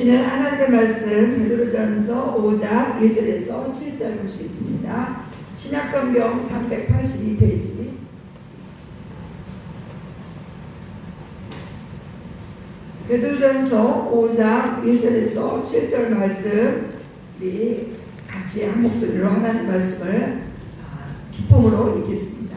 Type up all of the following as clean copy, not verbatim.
주시는 하나님의 말씀 베드로전서 5장 1절에서 7절 볼 수 있습니다. 신약성경 382페이지. 베드로전서 5장 1절에서 7절 말씀 우리 같이 한 목소리로 하나님 말씀을 기쁨으로 읽겠습니다.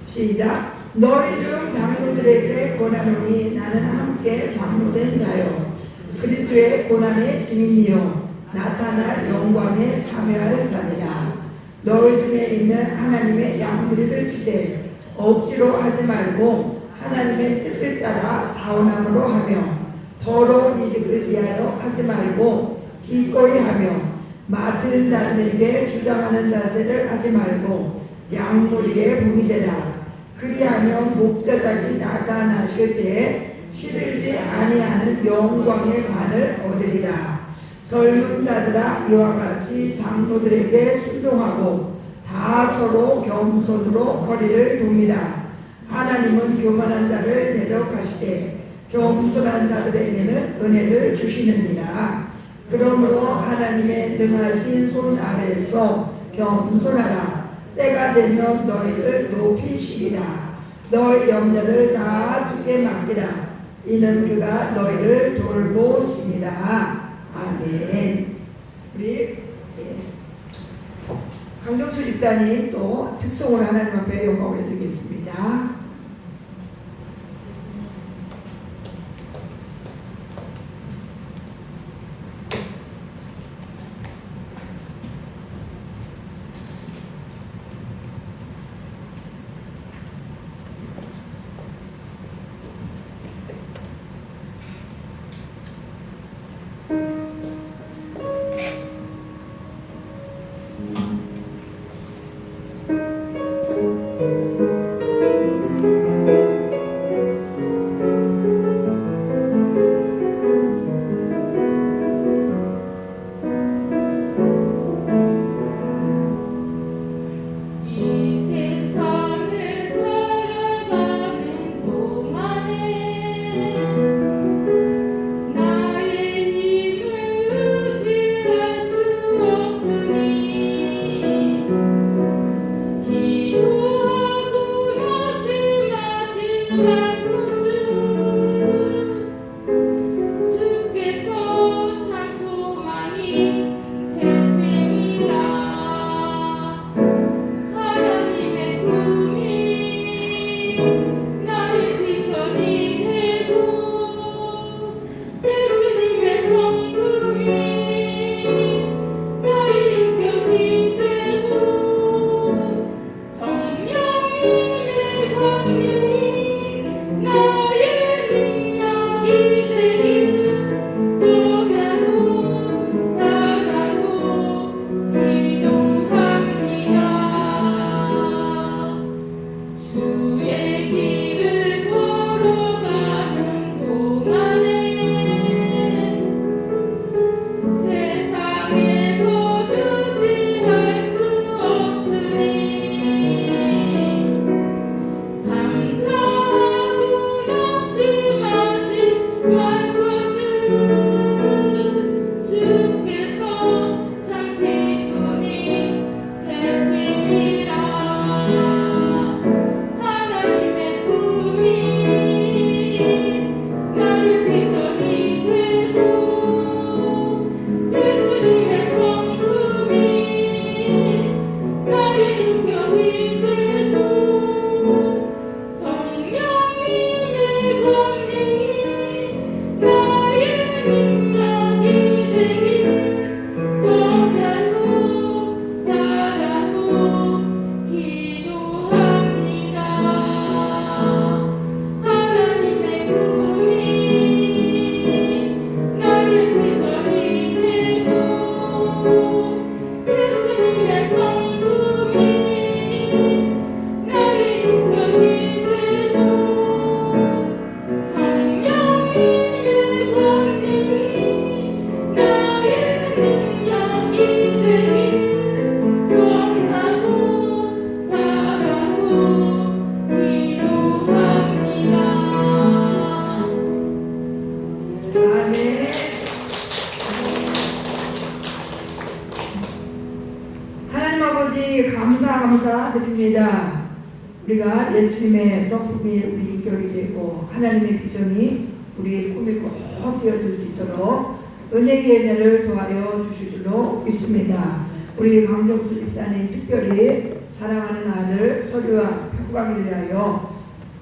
시작. 너희 중 장로들에게 권하노니 나는 함께 장로된 자요 그리스도의 고난의 증인이요 나타날 영광에 참여할 자니라. 너희 중에 있는 하나님의 양무리를 치되 억지로 하지 말고 하나님의 뜻을 따라 자원함으로 하며 더러운 이득을 위하여 하지 말고 기꺼이 하며 맡은 자들에게 주장하는 자세를 하지 말고 양무리의 본이 되라. 그리하면 목자장이 나타나실 때에 시들지 아니하는 영광의 관을 얻으리라. 젊은 자들아 이와 같이 장로들에게 순종하고 다 서로 겸손으로 허리를 동이라. 하나님은 교만한 자를 대적하시되 겸손한 자들에게는 은혜를 주시느니라. 그러므로 하나님의 능하신 손 아래에서 겸손하라. 때가 되면 너희를 높이시리라. 너희 염려를 다 주께 맡기라. 이는 그가 너희를 돌보시리라. 아멘. 우리 강정수 집사님 또 특송을 하나님 앞에 영광을 드리겠습니다. 기도드립니다. 우리가 예수님의 성품이 우리 인격이 되고 하나님의 비전이 우리의 꿈이 꼭 되어줄 수 있도록 은혜의 은혜를 도와여 주실 줄로 믿습니다. 우리 강정수 집사님 특별히 사랑하는 아들 서류와 평강을 위하여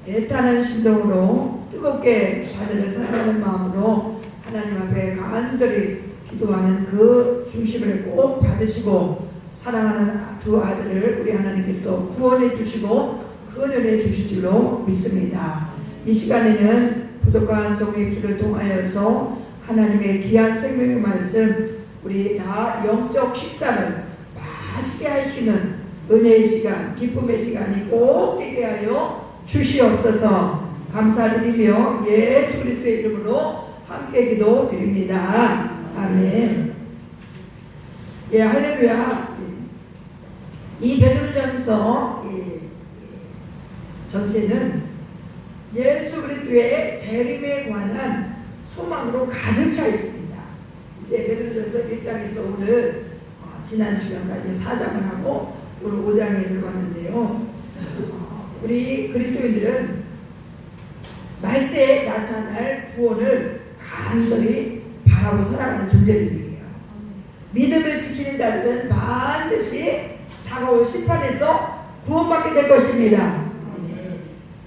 애타는 심정으로 뜨겁게 아들을 사랑하는 마음으로 하나님 앞에 간절히 기도하는 그 중심을 꼭 받으시고 사랑하는 두 아들을 우리 하나님께서 구원해 주시고 그 은혜를 주실 줄로 믿습니다. 이 시간에는 부족한 종의 입술을 통하여서 하나님의 귀한 생명의 말씀 우리 다 영적 식사를 맛있게 할 수 있는 은혜의 시간, 기쁨의 시간이 꼭 되게 하여 주시옵소서. 감사드리며 예수 그리스도의 이름으로 함께 기도드립니다. 아멘. 예, 할렐루야. 이 베드로전서 전체는 예수 그리스도의 재림에 관한 소망으로 가득 차 있습니다. 이제 베드로전서 1장에서 오늘 지난 시간까지 4장을 하고 오늘 5장에 들어갔는데요. 우리 그리스도인들은 말세에 나타날 구원을 간절히 바라고 살아가는 존재들이에요. 믿음을 지키는 자들은 반드시 다가올 심판에서 구원받게 될 것입니다.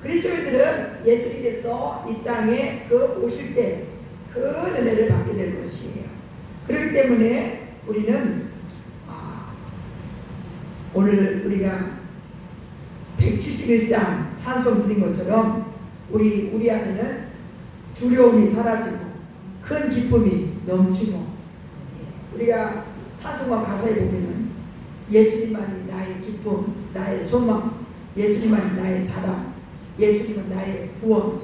그리스도인들은 예수님께서 이 땅에 오실 때 그 은혜를 받게 될 것이에요. 그렇기 때문에 우리는 오늘 우리가 171장 찬송 드린 것처럼 우리 안에는 두려움이 사라지고 큰 기쁨이 넘치고 우리가 찬송과 가사에 보면은 예수님만이 나의 기쁨, 나의 소망, 예수님만이 나의 사랑, 예수님은 나의 구원.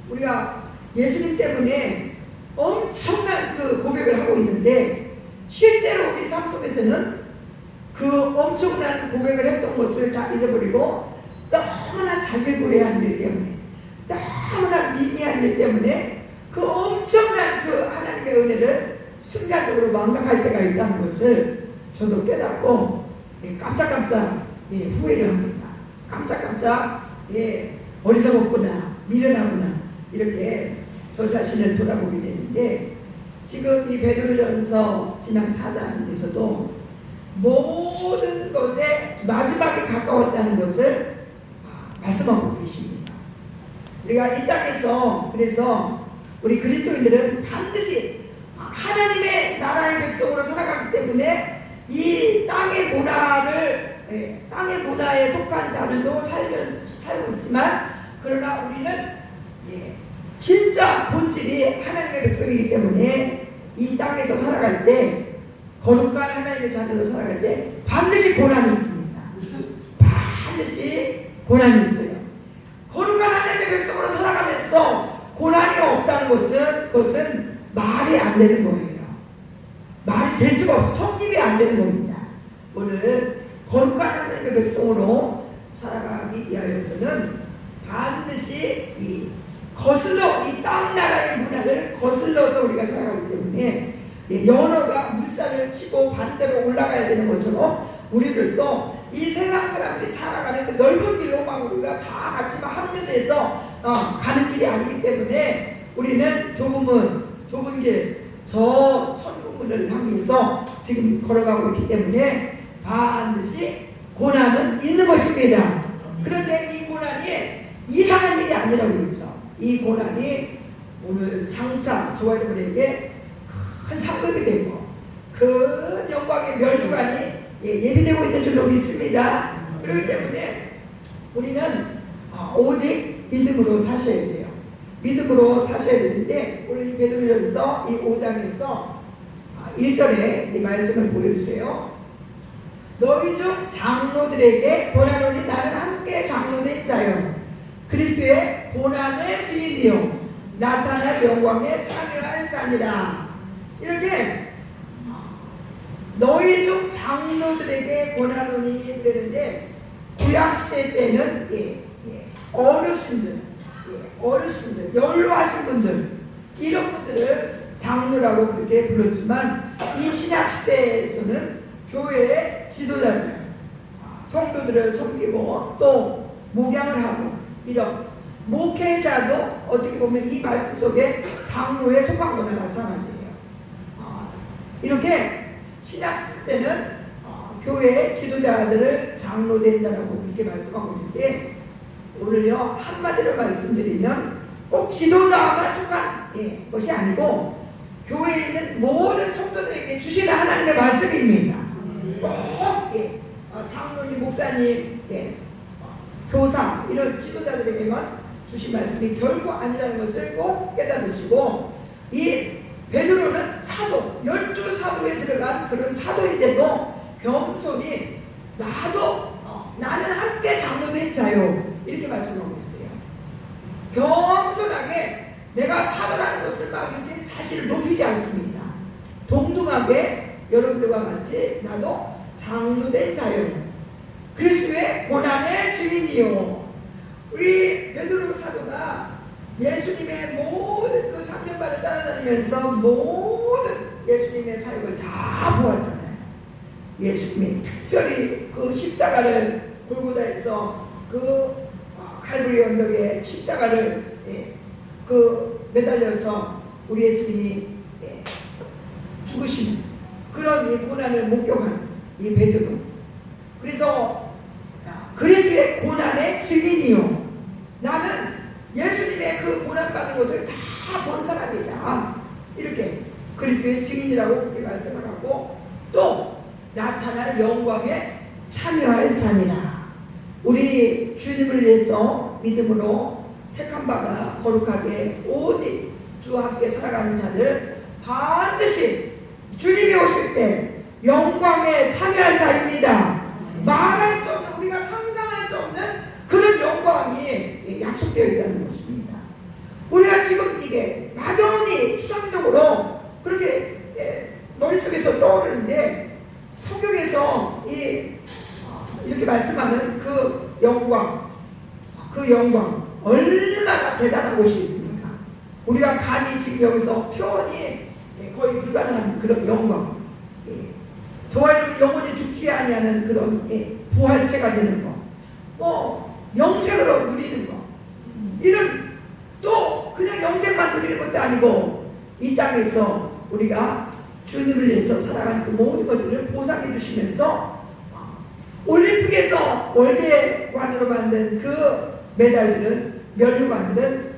우리가 예수님 때문에 엄청난 그 고백을 하고 있는데 실제로 우리 삶 속에서는 그 엄청난 고백을 했던 것을 다 잊어버리고 너무나 자질구레한 일 때문에 너무나 미미한 일 때문에 그 엄청난 그 하나님의 은혜를 순간적으로 망각할 때가 있다는 것을 저도 깨닫고 깜짝깜짝 후회를 합니다. 깜짝깜짝 어리석었구나, 미련하구나 이렇게 저 자신을 돌아보게 되는데 지금 이 베드로전서 지난 4장에서도 모든 것에 마지막에 가까웠다는 것을 말씀하고 계십니다. 우리가 이 땅에서 그래서 우리 그리스도인들은 반드시 하나님의 나라의 백성으로 살아가기 때문에 이 땅의 문화에 속한 자들도 살고 있지만 그러나 우리는 진짜 본질이 하나님의 백성이기 때문에 이 땅에서 살아갈 때 거룩한 하나님의 자녀로 살아갈 때 반드시 고난이 있습니다. 반드시 고난이 있어요. 거룩한 하나님의 백성으로 살아가면서 고난이 없다는 그것은 말이 안 되는 거예요. 말이 될 수가 없어. 성립이 안 되는 겁니다. 오늘 거룩한 하나님의 백성으로 살아가기 위하여서는 반드시 이 땅 나라의 문화를 거슬러서 우리가 살아가기 때문에 연어가 물살을 치고 반대로 올라가야 되는 것처럼 우리들도 이 세상 사람들이 살아가는 그 넓은 길로 막 우리가 다 같이 막 합류돼서 가는 길이 아니기 때문에 우리는 좁은 길, 저 천국문을 향해서 지금 걸어가고 있기 때문에 반드시 고난은 있는 것입니다. 그런데 이 고난이 이상한 일이 아니라고 그랬죠. 이 고난이 오늘 장차 저와 여러분에게 큰 상급이 되고 큰 영광의 면류관이 예비되고 있는 줄로 믿습니다. 그렇기 때문에 우리는 오직 믿음으로 사셔야 돼요. 믿음으로 사셔야 되는데 오늘 이 베드로전서 이 5장에서 1절에 이 말씀을 보여주세요. 너희 중 장로들에게 고난오니 나는 함께 장로된 자요 그리스도의 고난의 지인이요 나타날 영광에 참여할 자니라. 이렇게 너희 중 장로들에게 고난오니 그랬는데 구약시대 때는 어르신들, 연로하신 분들 이런 분들을 장로라고 그렇게 불렀지만 이 신약시대에서는 교회의 지도자들, 성도들을 섬기고 또 목양을 하고 이런 목회자도 어떻게 보면 이 말씀 속에 장로에 속한 거나 마찬가지예요. 이렇게 신약 때는 교회 지도자들을 장로된 자라고 그렇게 말씀하고 있는데 오늘요 한마디로 말씀드리면 꼭 지도자만 속한 것이 아니고 교회에 있는 모든 성도들에게 주시는 하나님의 말씀입니다. 꼭 장로님, 목사님, 교사 이런 지도자들에게만 주신 말씀이 결코 아니라는 것을 꼭 깨달으시고 이 베드로는 사도, 12사도에 들어간 그런 사도인데도 겸손히 나는 함께 장로된 자요 이렇게 말씀하고 있어요. 겸손하게 내가 사도라는 것을 막 이렇게 자신을 높이지 않습니다. 동등하게 여러분들과 같이 나도 장로된 자요 그리스도의 고난의 증인이요. 우리 베드로 사도가 예수님의 모든 그 3년반을 따라다니면서 모든 예수님의 사역을 다 보았잖아요. 예수님이 특별히 그 십자가를 골고다에서 그 칼부리 언덕에 십자가를 그 매달려서 우리 예수님이 죽으시는 그런 이 고난을 목격한 이 베드로. 그래서 그리스도의 고난의 증인이요. 나는 예수님의 그 고난받는 것을 다 본 사람이다. 이렇게 그리스도의 증인이라고 그렇게 말씀을 하고 또 나타날 영광에 참여할 자니라. 우리 주님을 위해서 믿음으로 택함받아 거룩하게 오직 주와 함께 살아가는 자들 반드시 주님이 오실 때 영광에 참여할 자입니다. 말할 수 없는 우리가 상상할 수 없는 그런 영광이 약속되어 있다는 것입니다. 우리가 지금 이게 막연히 추상적으로 그렇게 머릿속에서 떠오르는데 성경에서 이렇게 말씀하는 그 영광 얼마나 대단한 것이 있습니까? 우리가 감히 지금 여기서 표현이 거의 불가능한 그런 영광, 저와 여러분이 영원히 죽지 아니하는 그런 부활체가 되는 거, 영생으로 누리는 거, 이런 또 그냥 영생만 누리는 것도 아니고 이 땅에서 우리가 주님을 위해서 살아가는 그 모든 것들을 보상해 주시면서 올림픽에서 월계관으로 만든 그 메달들은 면류관들은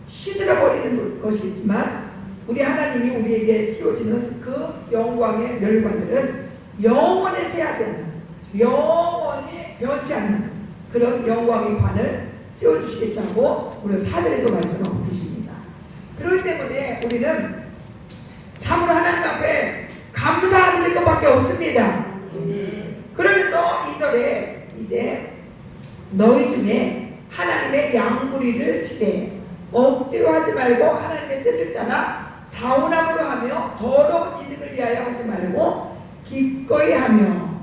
시들어버리는 것이 있지만 우리 하나님이 우리에게 씌워주는 그 영광의 면류관들은 영원히 새하지 않는 영원히 변치 않는 그런 영광의 관을 씌워주시겠다고 오늘 사절에도 말씀하고 계십니다. 그렇기 때문에 우리는 참으로 하나님 앞에 감사드릴 것밖에 없습니다. 그러면서 2절에 이제 너희 중에 하나님의 양무리를 치되 억지로 하지 말고 하나님의 뜻을 따라 자원함으로 하며 더러운 이득을 위하여 하지 말고 기꺼이 하며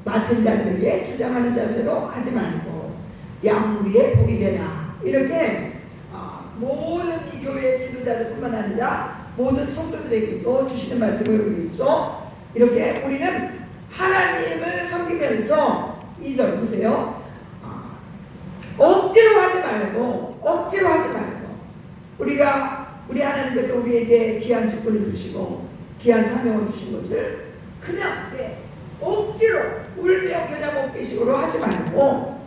맡은 자들에게 주장하는 자세로 하지 말고 양무리의 복이 되라. 이렇게 모든 이 교회 지도자들뿐만 아니라 모든 성도들에게도 주시는 말씀을 우리 있죠. 이렇게 우리는 하나님을 섬기면서 2절 보세요. 억지로 하지 말고 우리 하나님께서 우리에게 귀한 직분을 주시고 귀한 사명을 주신 것을 그냥 억지로 울며 겨자 먹기식으로 하지 말고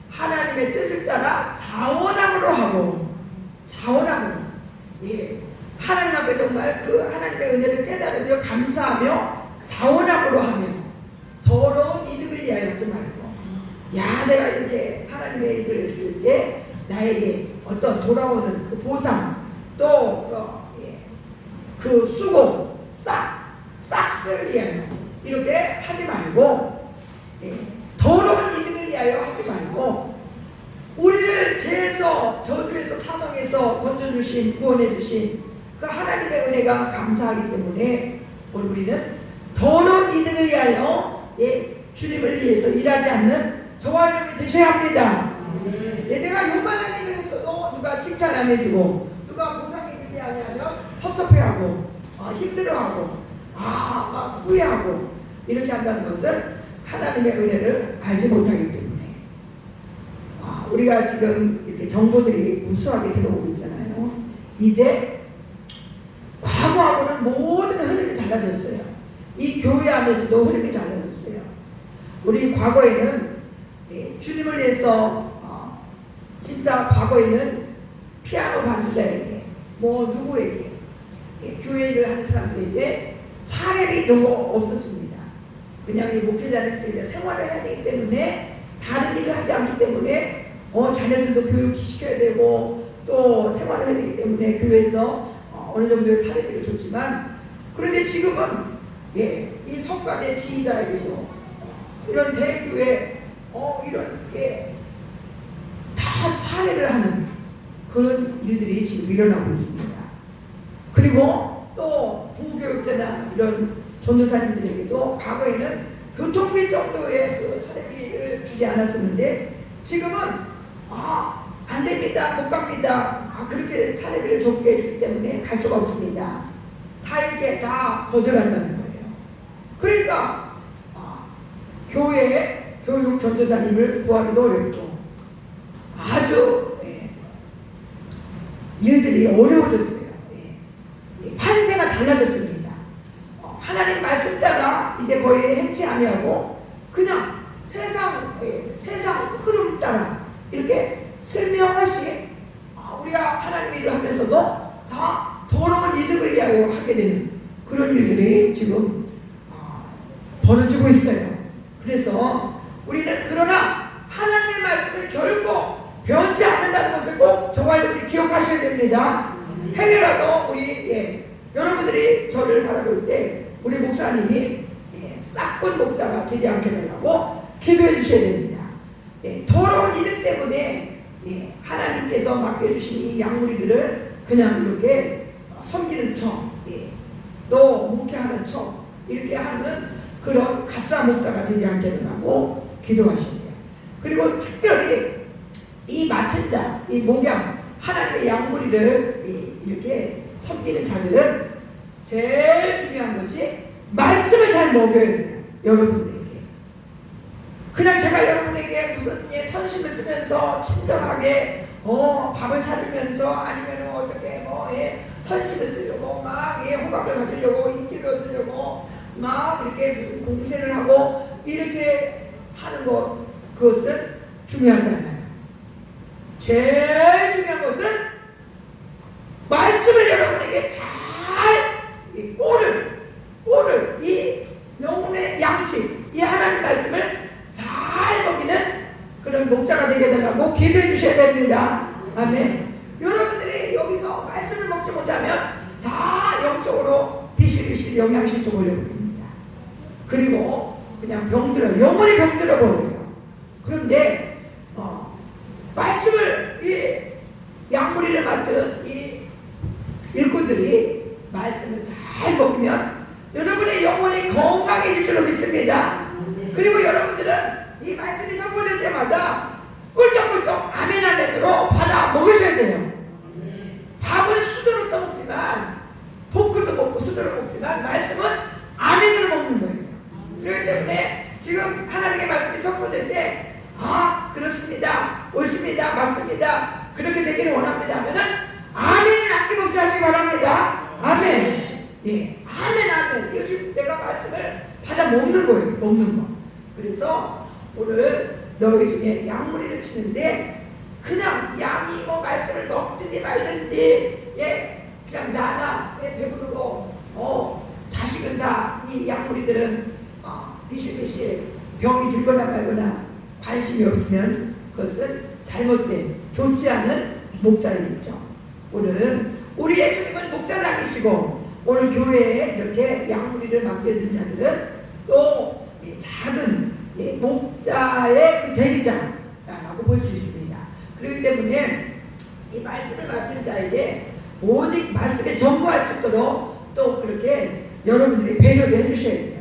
하나님의 뜻을 따라 자원함으로 하고 하나님 앞에 정말 그 하나님의 은혜를 깨달으며 감사하며 자원함으로 하며 더러운 이득을 위하여 하지 말고 내가 이렇게 하나님의 일을 했을 때 나에게 어떤 돌아오는 그 보상 또 그 수고 싹쓸 위하여 이렇게 하지 말고 더러운 이득을 위하여 하지 말고 우리를 죄에서 저주에서 사망에서 건져주신 구원해주신 그 하나님의 은혜가 감사하기 때문에 우리는 더러운 이득을 위하여 주님을 위해서 일하지 않는 저와 여러분이 되셔야 합니다. 내가 요만한 일을 했어도 누가 칭찬 안 해주고 누가 보상해주지 아니하면 섭섭해하고 힘들어하고 막 후회하고 이렇게 한다는 것은 하나님의 은혜를 알지 못하기 때문에 우리가 지금 이렇게 정보들이 무수하게 들어오고 있잖아요. 이제 과거하고는 모든 흐름이 달라졌어요. 이 교회 안에서도 흐름이 달라졌어요. 우리 과거에는 주님을 위해서 진짜 과거에는 피아노 반주자에게 누구에게 교회 일을 하는 사람들에게 사례비 이런 거 없었습니다. 그냥 이 목회자들끼리 생활을 해야 되기 때문에 다른 일을 하지 않기 때문에 자녀들도 교육시켜야 되고 또 생활을 해야 되기 때문에 교회에서 어느 정도의 사례비를 줬지만, 그런데 지금은 이 성과대 지휘자에게도 이런 대교회 이런 다 사례를 하는 그런 일들이 지금 일어나고 있습니다. 그리고 또 부교육자나 이런 전도사님들에게도 과거에는 교통비 정도의 그 사례비를 주지 않았었는데 지금은 안 됩니다, 못 갑니다, 그렇게 사례비를 좁게 해주기 때문에 갈 수가 없습니다. 다 이렇게 다 거절한다는 거예요. 그러니까 교회 교육 전도사님을 구하기도 어렵죠. 아주 일들이 어려워졌어요. 판세가 달라졌습니다. 하나님 말씀 따라 이제 거의 행치 아니하고 그냥 세상 흐름 따라 이렇게 슬며시 우리가 하나님의 일을 하면서도 다 더러운 이득을 위하여 하게 되는 그런 일들이 지금 벌어지고 있어요. 그래서 우리는 그러나 하나님의 말씀을 결코 변치 않는다는 것을 꼭 저와 여러분이 기억하셔야 됩니다. 행여라도 우리 여러분들이 저를 바라볼 때 우리 목사님이 싹군 목자가 되지 않게 되려고 기도해 주셔야 됩니다. 더러운 이들 때문에 하나님께서 맡겨주신 이 양무리들을 그냥 이렇게 섬기는 척, 또 목회하는 척 이렇게 하는 그런 가짜 목사가 되지 않게 되라고 기도하셔야 돼요. 그리고 특별히 이 맡은 자, 이 목양, 하나님의 양무리를 이렇게 섬기는 자들은 제일 중요한 것이 말씀을 잘 먹여야 돼요. 여러분들에게. 그냥 제가 여러분에게 무슨 선심을 쓰면서 친절하게 밥을 사주면서 아니면 어떻게 선심을 쓰려고 막 호감을 가지려고 인기를 얻으려고 막 이렇게 무슨 공세를 하고 이렇게 하는 것, 그것은 중요하지 않아요. 제일 중요한 것은 말씀을 여러분에게 잘 꼴을 이 영혼의 양식, 이 하나님 말씀을 잘 먹이는 그런 목자가 되게 되라고 기도해 주셔야 됩니다. 아멘. 여러분들이 여기서 말씀을 먹지 못하면 다 영적으로 비실비실 영양실조 걸려버립니다. 그리고 그냥 병들어요. 영혼이 병들어 버려요. 그런데 말씀을 이 양무리를 맡은 이 일꾼들이 말씀을 잘 먹으면 여러분의 영혼이 건강해질 줄로 믿습니다. 그리고 여러분들은 이 말씀이 선포될 때마다 꿀떡꿀떡 아멘 아멘으로 받아 먹으셔야 돼요. 밥은 수저로 떠먹지만, 포크도 먹고 수저로 먹지만 말씀은 아멘으로 먹는 거예요. 그렇기 때문에 지금 하나님의 말씀이 선포될 때 그렇습니다, 옳습니다, 맞습니다, 그렇게 되기를 원합니다 하면은 아멘을 아낌없이 하시기 바랍니다. 아멘. 아멘. 이거 지금 내가 말씀을 받아 먹는 거예요. 먹는 거. 그래서 오늘 너희 중에 양무리를 치는데 그냥 양이 말씀을 먹든지 말든지 그냥 나나 배부르고 자식은 다 이 양무리들은 비실비실 병이 들거나 말거나 관심이 없으면 그것은 잘못된 좋지 않은 목자이겠죠. 오늘은 우리 예수님은 목자장이시고 오늘 교회에 이렇게 양무리를 맡겨준 자들은 또 작은 목자의 그 대리자라고 볼 수 있습니다. 그렇기 때문에 이 말씀을 맡은 자에게 오직 말씀에 전부할 수 있도록 또 그렇게 여러분들이 배려도 해주셔야 돼요.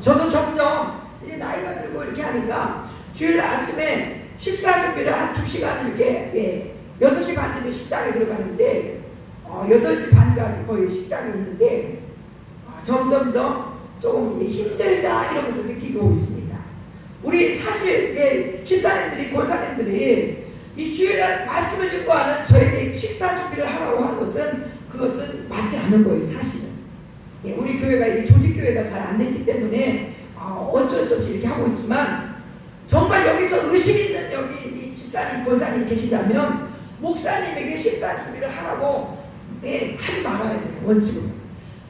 저도 점점 이제 나이가 들고 이렇게 하니까 주일 아침에 식사 준비를 한 2시간 이렇게 6시 반 되면 식당에 들어가는데 8시 반까지 거의 식당에 있는데 점점점 조금 힘들다 이런 것을 느끼고 있습니다. 우리 사실 집사님들이 권사님들이 이 주일날 말씀을 증거하는 저에게 식사 준비를 하라고 하는 그것은 맞지 않은 거예요. 사실은 우리 교회가 이 조직교회가 잘 안 됐기 때문에 어쩔 수 없이 이렇게 하고 있지만, 정말 여기서 의심 있는 여기 이 집사님 권사님 계시다면 목사님에게 식사 준비를 하라고 하지 말아야 돼요. 원칙으로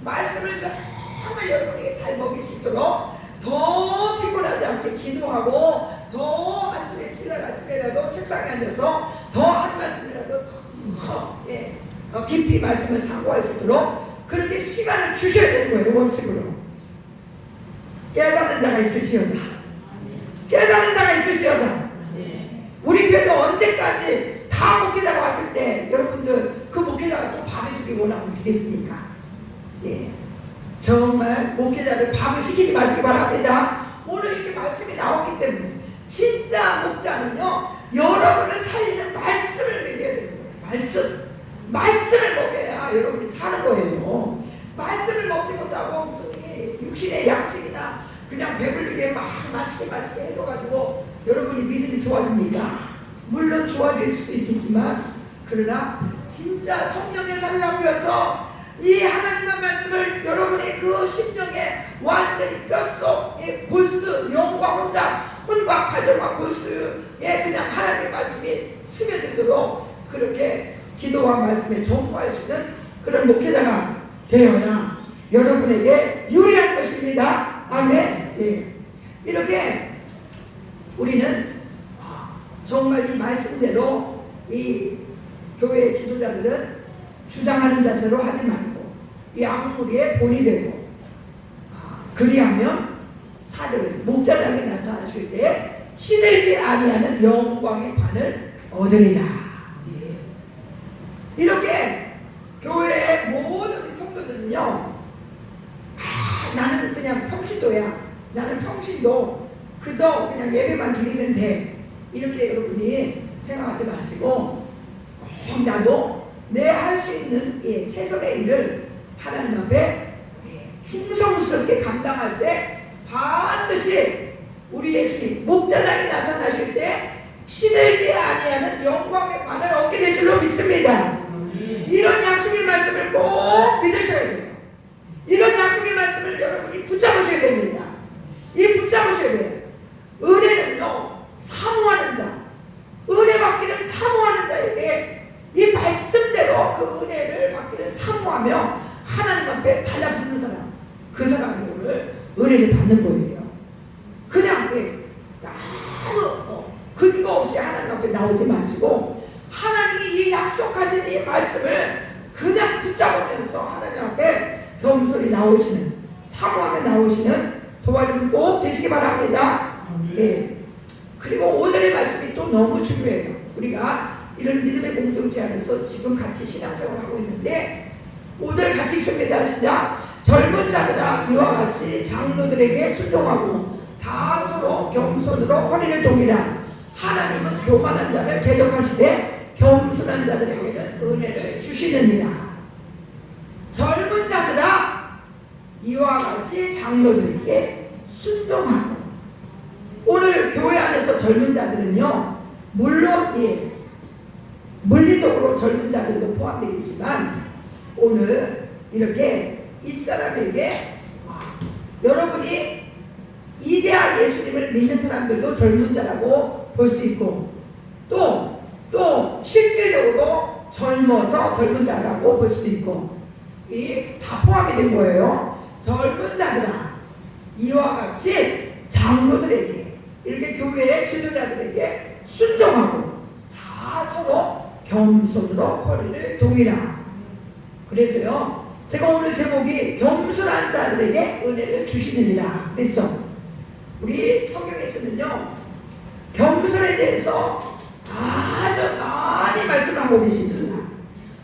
말씀을 정말 여러분에게 잘 먹일 수 있도록 더 피곤하지 않게 기도하고, 더 아침에 주일날 아침에라도 책상에 앉아서 더 한 말씀이라도 더 깊이 말씀을 상고할 수 있도록 그렇게 시간을 주셔야 되는 거예요. 원칙으로. 깨닫는 자가 있을지어다. 깨닫는 자가 있을지어다. 우리 교회도 언제까지 다 목회자가 왔을 때 여러분들 그 목회자가 또 밥 해주기 원하면 되겠습니까? 정말 목회자를 밥을 시키지 마시기 바랍니다. 오늘 이렇게 말씀이 나왔기 때문에 진짜 목자는요, 여러분을 살리는 말씀을 먹여야 되는 거예요. 말씀을 먹여야 여러분이 사는 거예요. 말씀을 먹지 못하고 무슨 육신의 양식이나 그냥 배불리게 막 맛있게 해줘가지고 여러분이 믿음이 좋아집니까? 물론 좋아질 수도 있겠지만, 그러나 진짜 성령의 사랑하면서 이 하나님의 말씀을 여러분의 그 심령에 완전히 뼛속 골수 영과 혼과 가정과 골수에 그냥 하나님의 말씀이 스며들도록 그렇게 기도와 말씀에 전무할 수 있는 그런 목회자가 되어야 여러분에게 유리한 것입니다. 아멘. 이렇게 우리는 정말 이 말씀대로 이 교회 지도자들은 주장하는 자세로 하지 말고 이 악무리에 본이 되고, 그리하면 사절은 목자장이 나타나실 때 시들지 아니하는 영광의 관을 얻으리라. 이렇게 교회의 모든 성도들은요, 나는 그냥 평신도야, 나는 평신도 그저 그냥 예배만 드리면 돼, 이렇게 여러분이 생각하지 마시고, 나도 내 할 수 있는 최선의 일을 하나님 앞에 충성스럽게 감당할 때 반드시 우리 예수님 목자장이 나타나실 때 시들지 아니하는 영광의 관을 얻게 될 줄로 믿습니다. 이런 약속의 말씀을 꼭 믿으셔야 돼요. 이런 약속의 말씀을 여러분이 붙잡으셔야 됩니다. 붙잡으셔야 돼요. 은혜는요, 사모하는 자, 은혜 받기를 사모하는 자에게 이 말씀대로 그 은혜를 받기를 사모하며 하나님 앞에 달라붙는 사람, 그 사람이 오늘 은혜를 받는 거예요. 그냥 아무 근거 없이 하나님 앞에 나오지 마시고, 하나님이 이 약속하신 이 말씀을 그냥 붙잡으면서 하나님 앞에 겸손히 나오시는, 사모하며 나오시는 저와 여러분 꼭 되시기 바랍니다. 그리고 오늘의 말씀이 또 너무 중요해요. 우리가 이런 믿음의 공동체 안에서 지금 같이 신앙생활을 하고 있는데, 오늘 같이 있습니다. 시작. 젊은 자들아, 이와 같이 장로들에게 순종하고 다 서로 겸손으로 허리를 동이라. 하나님은 교만한 자를 대적하시되 겸손한 자들에게는 은혜를 주시느니라. 젊은 자들아, 이와 같이 장로들에게 순종하고. 오늘 교회 안에서 젊은 자들은요, 물론 물리적으로 젊은 자들도 포함되어 있지만, 오늘 이렇게 이 사람에게 여러분이 이제야 예수님을 믿는 사람들도 젊은 자라고 볼 수 있고, 또 실질적으로 젊어서 젊은 자라고 볼 수도 있고, 이 다 포함이 된 거예요. 젊은 자들아, 이와 같이 장로들에게, 이렇게 교회의 지도자들에게 순종하고 다 서로 겸손으로 허리를 동이라. 그래서요, 제가 오늘 제목이 겸손한 자들에게 은혜를 주시느니라 그랬죠. 우리 성경에서는요, 겸손에 대해서 아주 많이 말씀하고 계십니다.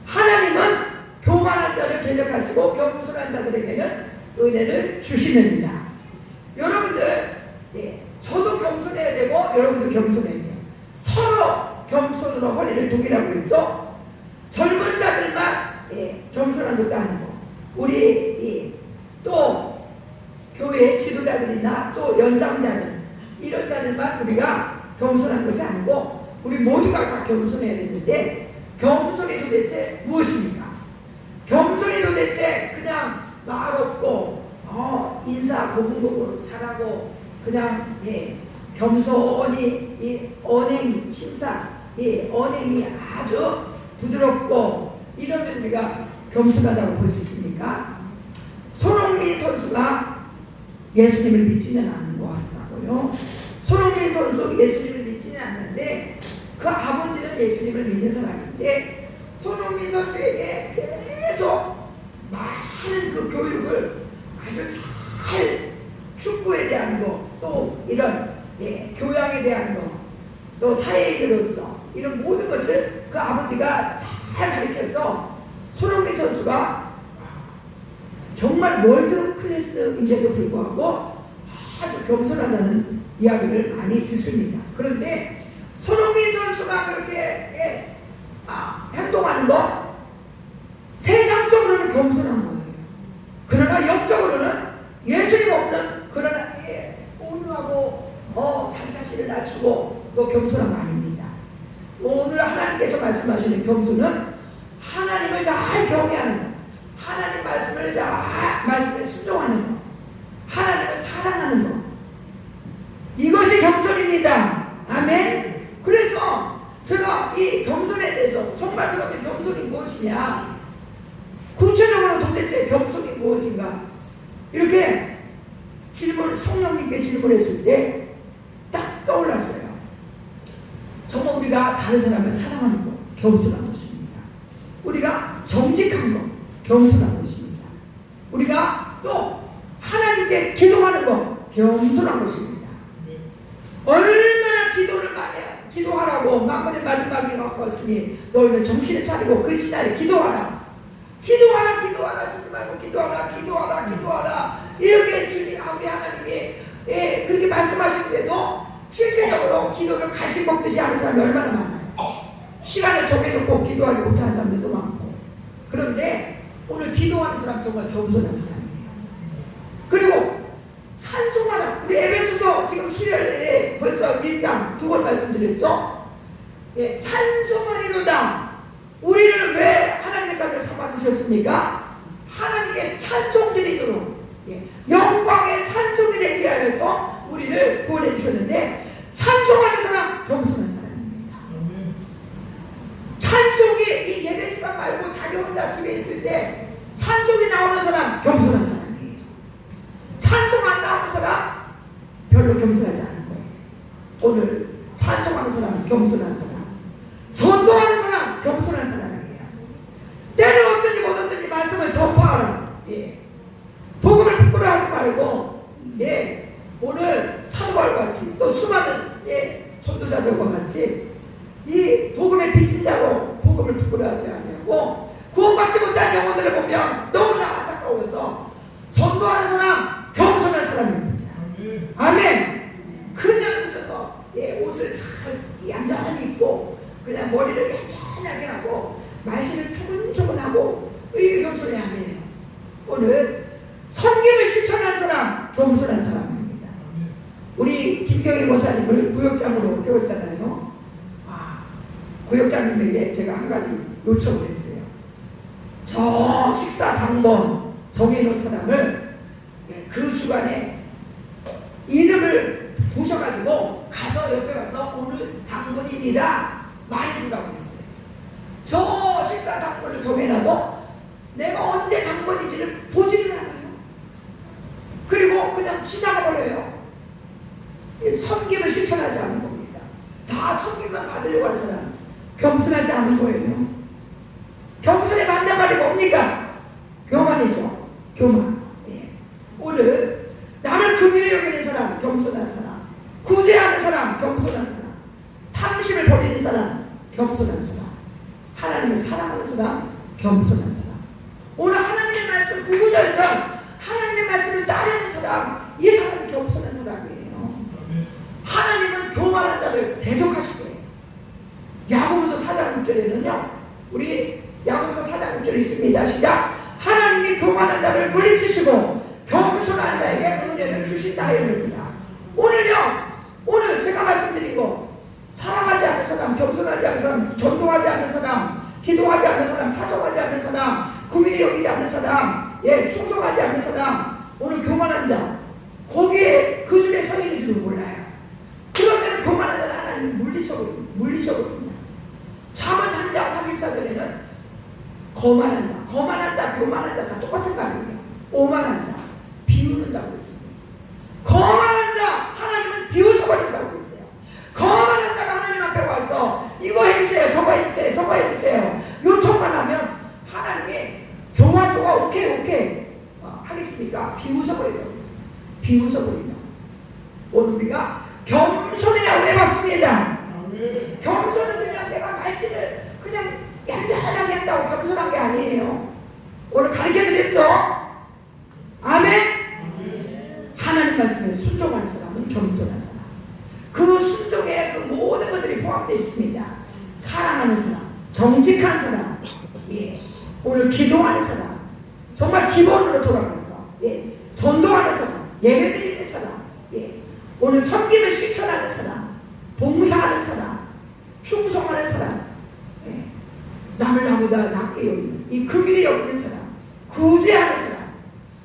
하나님은 교만한 자를 대적하시고 겸손한 자들에게는 은혜를 주시느니라. 여러분들, 저도 겸손해야 되고 여러분도 겸손해야 돼요. 서로 겸손으로 허리를 동이라고 그랬죠. 젊은 자들만 겸손한 것도 아니고, 우리 또 교회 지도자들이나 또 연장자들 이런 자들만 우리가 겸손한 것이 아니고 우리 모두가 다 겸손해야 되는데, 겸손이 도대체 무엇입니까? 겸손이 도대체 그냥 말 없고 인사 고분고분 잘하고 그냥 겸손히 이 언행 심사 언행이 아주 부드럽고 이러면 우리가 겸손하다고 볼 수 있습니까? 손흥민 선수가 예수님을 믿지는 않는 것 같더라고요. 손흥민 선수 예수님을 믿지는 않는데 그 아버지는 예수님을 믿는 사람인데 손흥민 선수에게 계속 많은 그 교육을 아주 잘 축구에 대한 거, 또 이런 교양에 대한 거, 또 사회인으로서 이런 모든 것을 그 아버지가 잘 가르쳐서 손흥민 선수가 정말 월드 클래스인데도 불구하고 아주 겸손하다는 이야기를 많이 듣습니다. 그런데 손흥민 선수가 그렇게 행동하는 거 세상적으로는 겸손한 거예요. 그러나 영적으로는 예수님 없는 그러나 온유하고 자기 자신을 낮추고 또 겸손한 거 아닙니다. 오늘 하나님께서 말씀하시는 겸손은 하나님을 잘 경외하는 것, 하나님 말씀을 말씀에 순종하는 것, 하나님을 사랑하는 것, 이것이 겸손입니다. 아멘. 그래서 제가 이 겸손에 대해서 정말 그러면 겸손이 무엇이냐, 구체적으로 도대체 겸손이 무엇인가 이렇게 성령님께 질문했을 때 딱 떠올랐어요. 정말 우리가 다른 사람을 사랑하는 것 겸손한 것입니다. 우리가 정직한 것 겸손한 것입니다. 우리가 또 하나님께 기도하는 것 겸손한 것입니다. 얼마나 기도를 많이 기도하라고 만번의 마지막에 갖고 왔으니 너희는 정신을 차리고 그 시간에 기도하라. 기도하라 싶지 말고 기도하라 이렇게 주님 우리 하나님이 그렇게 말씀하시는데도 실제적으로 기도를 간식 먹듯이 하는 사람이 얼마나 많아요. 시간을 정해놓고 기도하지 못하는 사람들도 많고. 그런데 오늘 기도하는 사람 정말 겸손한 사람이에요. 그리고 찬송하라. 우리 에베소서 지금 수요일에 벌써 1장 2번 말씀드렸죠. 찬송하리로다. 우리를 왜 하나님의 자녀를 삼아주셨습니까? 하나님께 찬송 드리도록 영광의 찬송이 되게 하여서 우리를 구원해 주셨는데, 찬송하는 사람 겸손한 사람입니다. 찬송이 이 예배 시간 말고 자기 혼자 집에 있을 때 찬송이 나오는 사람 겸손한 사람이에요. 찬송 안 나오는 사람 별로 겸손하지 않은 거예요. 오늘 찬송하는 사람 겸손한 사람, 전도하는 사람 겸손한 사람이에요. 때를 어쩐지 못 어쩐지 말씀을 전파하라. 복음을 부끄러워하지 말고 오늘 사도바울과 같이 또 수많은 전도자들과 같이 이 복음의 빚진 자로 복음을 부끄러워하지 않냐고 구원받지 못한 영혼들을 보면 너무나 안타까워서 전도하는 사람 겸손한 사람입니다. 아멘. 그냥 무슨 옷을 잘 얌전히 입고 그냥 머리를 얌전하게 하고 말씨를 조근조근하고 이게 겸손이 아니에요. 오늘 섬김을 실천한 사람 겸손한 사람입니다. 우리 김경희 권사님을 구역장으로 세웠잖아요. 구역장님에게 제가 한 가지 요청을 했어요. 저 식사 당번 정해놓은 사람을 그 주간에 이름을 보셔가지고 가서 옆에 가서 오늘 당번입니다 말해주라고 했어요. 저 식사 당번을 정해놔도 내가 언제 당번인지를 보지를 않아요. 그리고 그냥 지나가 버려요. 섬김을 실천하지 않는 겁니다. 다 섬김만 받으려고 하는 사람 겸손하지 않은 거예요. 겸손의 반대말이 뭡니까? 교만이죠. 교만. 오늘 나를 긍휼히 여기는 사람 겸손한 사람, 구제하는 사람 겸손한 사람, 탐심을 버리는 사람 겸손한 사람, 하나님을 사랑하는 사람 겸손한 사람. 오늘 하나님의 말씀 구구절절 하나님의 말씀을 따르는 사람, 이 사람이 겸손한 사람이에요. 하나님은 교만한 자를 대적하실 거예요. 야고보서 4장 6절에는요, 우리 야고보서 4장 6절에 있습니다. 시작. 하나님이 교만한 자를 물리치시고 겸손한 겸손한 자에게 은혜를 주신다 이럽니다. 오늘 제가 말씀드린 거, 사랑하지 않는 사람, 겸손하지 않는 사람, 전도하지 않는 사람, 기도하지 않는 사람, 찬송하지 않는 사람, 구민이 여기지 않는 사람, 충성하지 않는 사람, 오늘 교만한 자, 거기에 그 줄에 서 있는 줄을 몰라요. 그러면 교만한 자는 하나님 물리쳐버립니다. 잠언 3장 34절에는 거만한 자, 교만한 자 다 똑같은 말이에요. 오만한 자, 비우는다고 했습니다. 거만한 자, 하나님은 비웃어버린다고 했어요. 거만한 자가 하나님 앞에 와서 이거 해주세요, 저거 해주세요, 저거 해주세요 요청만 하면 하나님이 좋아, 오케이 하겠습니까? 비웃어버린다고 했죠. 비웃어버린다. 오늘 우리가 겸손해야 은혜 받습니다. 겸손은 그냥 내가 말씀을 그냥 얌전하게 한다고 겸손한 게 아니에요. 오늘 가르쳐드렸죠? 아멘? 하나님 말씀에 순종하는 사람은 겸손한 사람. 그 순종에 그 모든 것들이 포함되어 있습니다. 사랑하는 사람, 정직한 사람, 오늘 기도하는 사람, 정말 기본으로 돌아가서 전도하는 사람, 예배드리는 사람, 오늘 섬김을 실천하는 사람, 봉사하는 사람, 충성하는 사람, 남을 나보다 낮게 여기는, 이 긍휼히 여기는 사람, 구제하는 사람,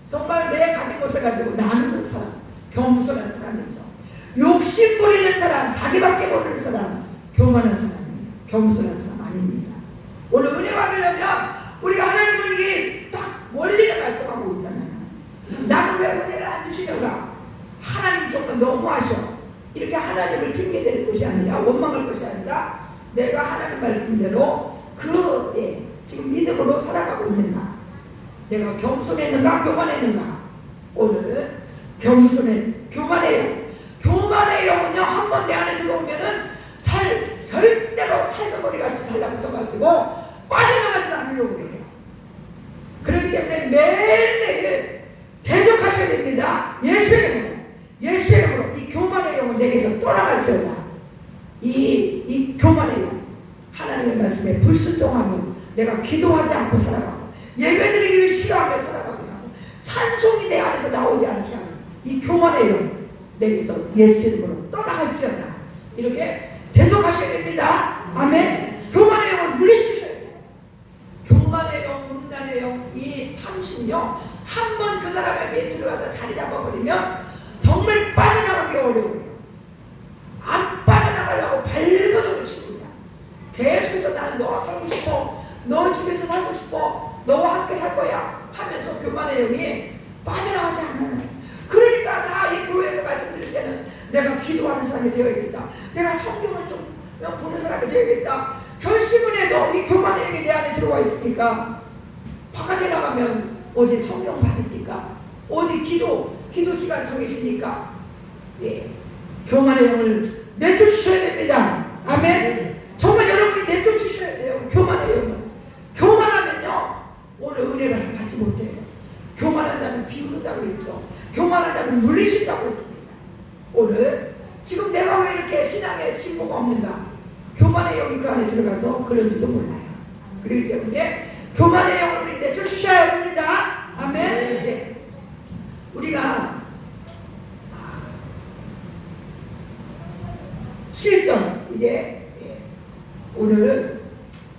정말 내 가진 것을 가지고 나누는 사람, 겸손한 사람이죠. 욕심 부리는 사람, 자기밖에 모르는 사람, 교만한 사람이에요. 겸손한 사람 아닙니다. 오늘 은혜 받으려면 우리가 하나님을 이게 딱 원리를 말씀하고 있잖아요. 나는 왜 은혜를 안 주시려가? 하나님 정말 너무하셔. 이렇게 하나님을 핑계댈 것이 아니라, 원망할 것이 아니라, 내가 하나님 말씀대로 지금 믿음으로 살아가고 있는가? 내가 겸손했는가? 교만했는가? 오늘은 교만해요. 교만의 영은요, 한 번 내 안에 들어오면은 절대로 찰떡머리 같이 달라붙어가지고 빠져나가지 않으려고 해요. 그렇기 때문에 매일매일 대적하셔야 됩니다. 예수의 이름으로 이 교만의 영은 내게서 떠나갈지어다. 이 교만의 영, 하나님의 말씀에 불순종하면 내가 기도하지 않고 살아가고, 예배드리기를 싫어하며 살아가게 하고, 찬송이 내 안에서 나오지 않게 하는 이 교만의 영 내게서 예수 이름으로 떠나갈지어다. 이렇게 대적하셔야 됩니다. 아멘. 교만의 영을 물리치셔야 돼요. 교만의 영, 음란의 영, 이 탐심요, 한 번 그 사람에게 들어가서 자리 잡아버리면 정말 빠져나가기 어려워요. 안 빠져나가려고 발버둥을 칩니다. 계속해서 나는 너와 살고 싶어, 너 집에서 살고 싶어, 너와 함께 살 거야 하면서 교만의 영이 빠져나가지 않아요. 그러니까 다 이 교회에서 말씀드릴 때는 내가 기도하는 사람이 되어야겠다, 내가 성경을 좀 보는 사람이 되어야겠다 결심을 해도 이 교만의 영이 내 안에 들어와 있으니까 바깥에 나가면 어디 성경 받으니까, 어디 기도 시간 정해지니까, 교만의 영을 내쫓으셔야 됩니다. 아멘. 정말 여러분이 내쫓으셔야 돼요. 교만의 영을. 교만하면요, 오늘 은혜를 받지 못해요. 교만한 자는 비우는다고 했죠. 교만한 자는 물리신다고 했습니다. 오늘 지금 내가 왜 이렇게 신앙에 진보가 없는가? 교만의 영이 그 안에 들어가서 그런지도 몰라요. 그렇기 때문에 교만의 영을 우리 내쫓으셔야 합니다. 아멘. 우리가 실전, 이제 오늘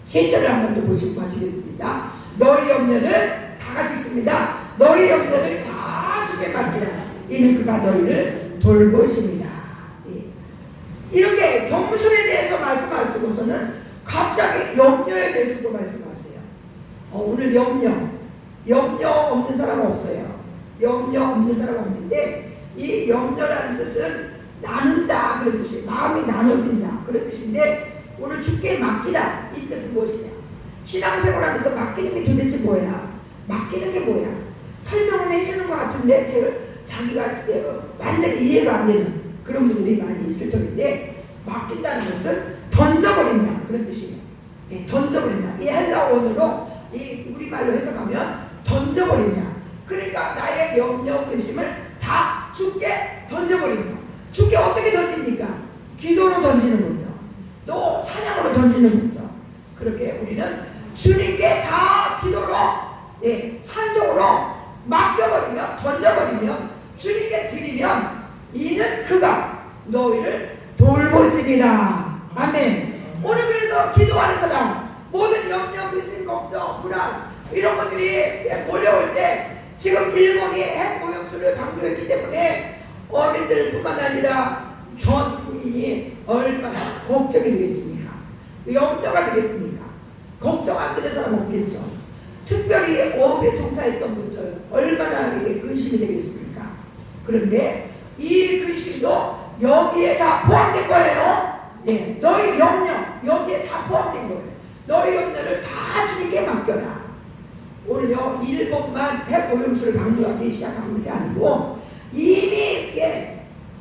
실전을 한 번 더 보시고 마치겠습니다. 너희 염려를 다 같이 있습니다. 너희 염려를 다 주께 맡기라. 이는 그가 너희를 돌보십니다. 이렇게 겸손에 대해서 말씀하시고서는 갑자기 염려에 대해서도 말씀하세요. 오늘 염려 없는 사람 없어요. 염려 없는 사람 없는데, 이 염려라는 뜻은 나눈다 그런 뜻이에요. 마음이 나눠진다 그런 뜻인데, 오늘 주께 맡기라 이 뜻은 무엇이냐? 신앙생활하면서 맡기는 게 도대체 뭐야? 맡기는 게 뭐야? 설명을 해주는 것 같은데 자기가 완전히 이해가 안 되는 그런 분들이 많이 있을 터인데, 맡긴다는 것은 던져버린다 그런 뜻이에요. 던져버린다. 이 헬라어 원어로 이 우리말로 해석하면 던져버린다. 그러니까 나의 염려 근심을 다 주께 던져버린다. 주께 어떻게 던집니까? 기도로 던지는 거죠. 또 찬양으로 던지는 거죠. 그렇게 우리는 주님께 다 기도로, 찬송으로 맡겨버리면, 던져버리면, 주님께 드리면 이는 그가 너희를 돌보시리라. 아멘. 오늘 그래서 기도하는 사람, 모든 염려, 근심, 걱정, 불안 이런 것들이 몰려올 때 지금 일본이 핵오염수를 강조했기 때문에 어민들뿐만 아니라 전 국민이 얼마나 걱정이 되겠습니까? 염려가 되겠습니까? 걱정 안 되는 사람 없겠죠. 특별히 어업에 종사했던 분들 얼마나 근심이 되겠습니까? 그런데 이 근심도 여기에 다 포함된 거예요. 네, 너희 염려 여기에 다 포함된 거예요. 너희 염려를 다 주님께 맡겨라. 오늘요 일본만 핵오염수를 강조하기 시작한 것이 아니고 이미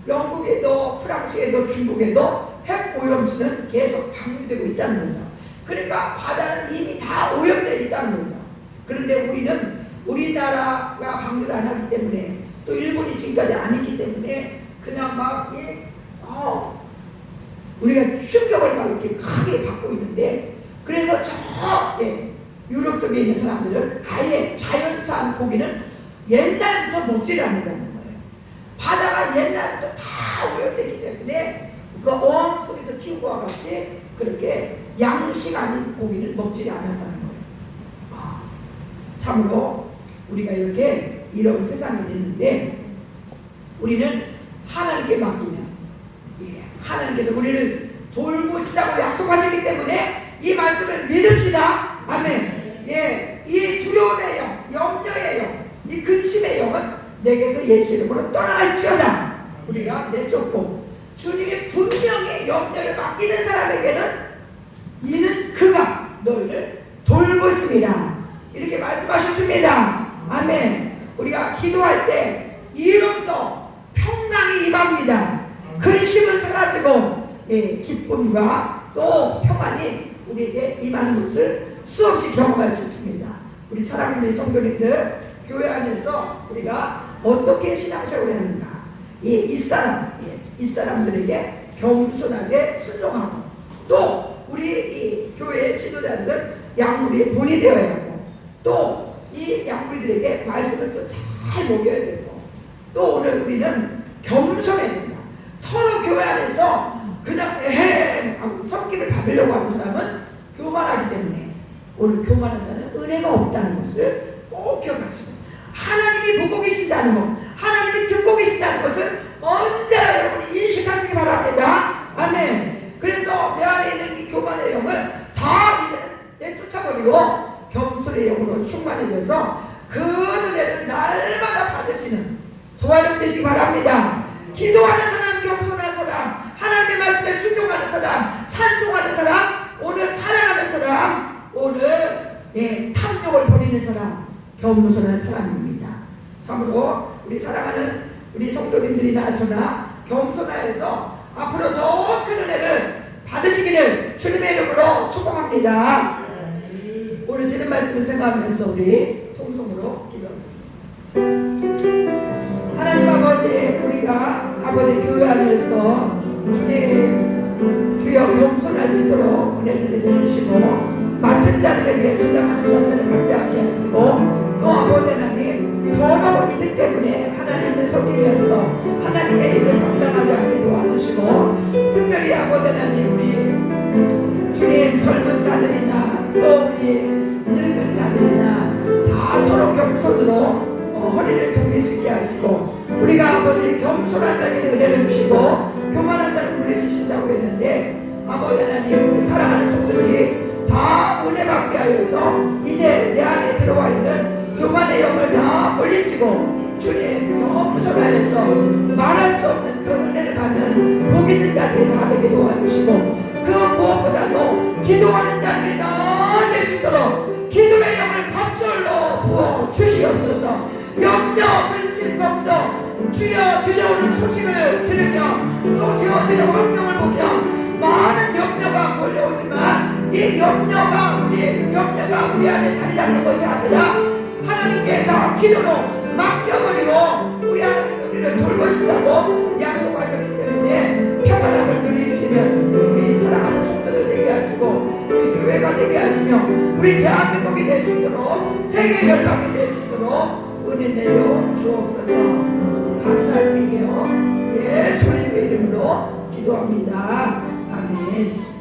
영국에도 프랑스에도 중국에도 핵오염수는 계속 방류되고 있다는 거죠. 그러니까 바다는 이미 다 오염되어 있다는 거죠. 그런데 우리는 우리나라가 방류를 안 하기 때문에 또 일본이 지금까지 안 했기 때문에 그나마 우리가 충격을 막 이렇게 크게 받고 있는데, 그래서 저 유럽 쪽에 있는 사람들은 아예 자연산 고기는 옛날부터 먹지를 않는다는 거예요. 바다가 옛날부터 다 오염됐기 때문에 그 어항 속에서 키운 것과 같이 그렇게 양식 아닌 고기를 먹지 않았다는 거예요. 참으로 우리가 이렇게 이런 세상이 됐는데 우리는 하나님께 맡기면 하나님께서 우리를 돌보시다고 약속하시기 때문에 이 말씀을 믿읍시다. 아멘. 이 두려움의 영, 염려의 영, 이 근심의 영은 내게서 예수 이름으로 떠나갈지어다. 우리가 내쫓고 주님이 분명히 염려를 맡기는 사람에게는 이는 그가 너희를 돌보십니다. 이렇게 말씀하셨습니다. 아멘. 우리가 기도할 때 이로부터 평강이 임합니다. 근심은 사라지고 기쁨과 또 평안이 우리에게 임하는 것을 수없이 경험할 수 있습니다. 우리 사랑하는 성도님들, 교회 안에서 우리가 어떻게 신앙생활을 하는가? 이 사람들에게 겸손하게 순종하고, 또 우리 이 교회의 지도자들은 양물이 본이 되어야 하고, 또 이 양물들에게 말씀을 또 잘 먹여야 되고, 또 오늘 우리는 겸손해야 된다. 서로 교회 안에서 그냥 에헴 하고 섬김을 받으려고 하는 사람은 교만하기 때문에 오늘 교만한 자는 은혜가 없다는 것을 꼭 기억하시고, 하나님이 보고 계신다는 것, 하나님이 듣고 계신다는 것을 언제나 여러분이 인식하시기 바랍니다. 아멘. 그래서 내 안에 있는 이 교만의 영을 다 이제는 내쫓아버리고 겸손의 영으로 충만해져서 그 은혜를 날마다 받으시는 저와 여러분 되시기 바랍니다. 기도하는 사람, 겸손한 사람, 하나님의 말씀에 순종하는 사람, 찬송하는 사람, 오늘 사랑하는 사람, 오늘 탐욕을 버리는 사람, 겸손한 사람입니다. 참으로 우리 사랑하는 우리 성도님들이나 저나 겸손하여서 앞으로 더 큰 은혜를 받으시기를 주님의 이름으로 축복합니다. 오늘 들은 말씀을 생각하면서 우리 통성으로 기도합니다. 하나님 아버지, 우리가 아버지 교회 안에서 주님 주여 겸손할 수 있도록 은혜를 주시고, 맡은 자들에게 주장하는 자세를 갖지 않게 하시고, 또 아버지 하나님 더러운 이들 때문에 하나님을 섬기면서 하나님의 일을 감당하지 않게 도와주시고, 특별히 아버지 하나님 우리 주님 젊은 자들이나 또 우리 늙은 자들이나 다 서로 겸손으로 허리를 동일 수 있게 하시고, 우리가 아버지 겸손한 자에게 은혜를 주시고 교만한 자를 물리치신다고 했는데, 아버지 하나님 우리 사랑하는 성도들이 다 은혜 받게 하여서 이제 내 안에 들어와 있는 교만의 영을 다 물리치고 주님 겸손하여서 말할 수 없는 그 은혜를 받는 복 있는 자들이 다 되게 도와주시고, 그 무엇보다도 기도하는 자들이 다 될 수 있도록 기도의 영을 갑절로 부어 주시옵소서. 염려, 근심, 걱정, 주여 두려운 소식을 들으며 또 되어지는 환경을 보며 많은 염려가 몰려오지만 이 염려가 우리 안에 자리 잡는 것이 아니라 하나님께 다 기도로 맡겨버리고 우리 하나님 우리를 돌보신다고 약속하셨기 때문에 평안함을 누리시면 우리 사랑하는 성도들 되게 하시고, 우리 교회가 되게 하시며 우리 대한민국이 될 수 있도록, 세계 열방이 될 수 있도록 은혜 내려 주옵소서. 감사드리며 예수님의 이름으로 기도합니다. 아멘.